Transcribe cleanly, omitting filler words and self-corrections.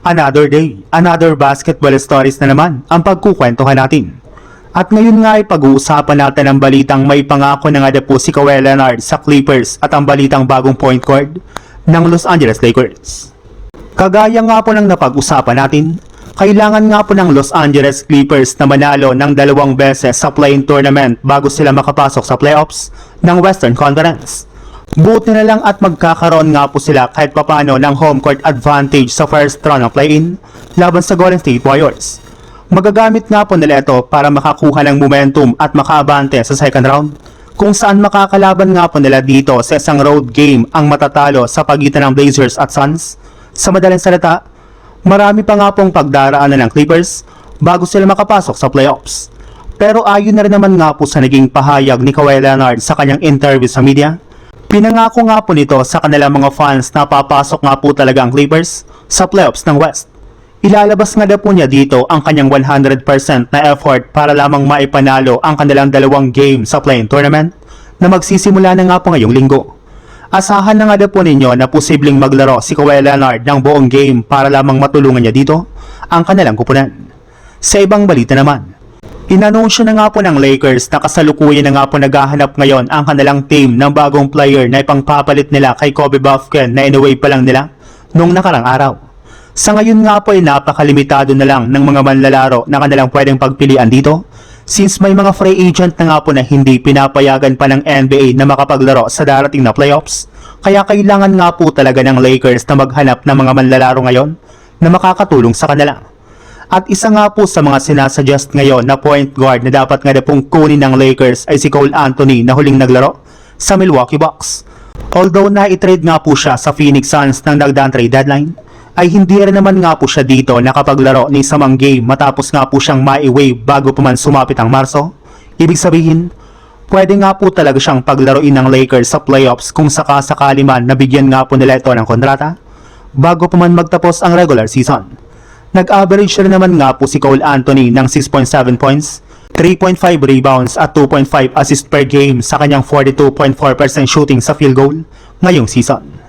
Another day, another basketball stories na naman ang pagkukwentuhan natin. At ngayon nga ay pag-uusapan natin ang balitang may pangako na nga po si Kawhi Leonard sa Clippers at ang balitang bagong point guard ng Los Angeles Lakers. Kagaya nga po ng napag-usapan natin, kailangan nga po ng Los Angeles Clippers na manalo ng 2 beses sa play-in tournament bago sila makapasok sa playoffs ng Western Conference. Buti na lang at magkakaroon nga po sila kahit papano ng home court advantage sa first round ng play-in laban sa Golden State Warriors. Magagamit nga po nila ito para makakuha ng momentum at makaabante sa second round, kung saan makakalaban nga po nila dito sa isang road game ang matatalo sa pagitan ng Blazers at Suns. Sa madaling salita, marami pa nga pong pagdaraanan ng Clippers bago sila makapasok sa playoffs. Pero ayon na rin naman nga po sa naging pahayag ni Kawhi Leonard sa kanyang interview sa media, pinangako nga po nito sa kanilang mga fans na papasok nga po talaga ang Clippers sa playoffs ng West. Ilalabas nga po niya dito ang kanyang 100% na effort para lamang maipanalo ang kanilang 2 game sa play-in tournament na magsisimula na nga po ngayong linggo. Asahan na nga po ninyo na posibleng maglaro si Kawhi Leonard ng buong game para lamang matulungan niya dito ang kanilang kupunan. Sa ibang balita naman, inanunsyo na nga po ng Lakers na kasalukuyan na nga po naghahanap ngayon ang kanilang team ng bagong player na ipangpapalit nila kay Kobe Bufkin na inuwi pa lang nila nung nakarang araw. Sa ngayon nga po ay napakalimitado na lang ng mga manlalaro na kanilang pwedeng pagpilian dito, since may mga free agent na nga po na hindi pinapayagan pa ng NBA na makapaglaro sa darating na playoffs, kaya kailangan nga po talaga ng Lakers na maghanap ng mga manlalaro ngayon na makakatulong sa kanila. At isa nga po sa mga sinasuggest ngayon na point guard na dapat nga pong kunin ng Lakers ay si Cole Anthony na huling naglaro sa Milwaukee Bucks. Although na-trade nga po siya sa Phoenix Suns ng nagdaang trade deadline, ay hindi rin naman nga po siya dito nakapaglaro ni isang game matapos nga po siyang ma-waive bago pa man sumapit ang Marso. Ibig sabihin, pwede nga po talaga siyang paglaruin ng Lakers sa playoffs kung sakasakali man nabigyan nga po nila ito ng kontrata bago pa man magtapos ang regular season. Nag-average rin naman nga po si Cole Anthony ng 6.7 points, 3.5 rebounds at 2.5 assists per game sa kanyang 42.4% shooting sa field goal ngayong season.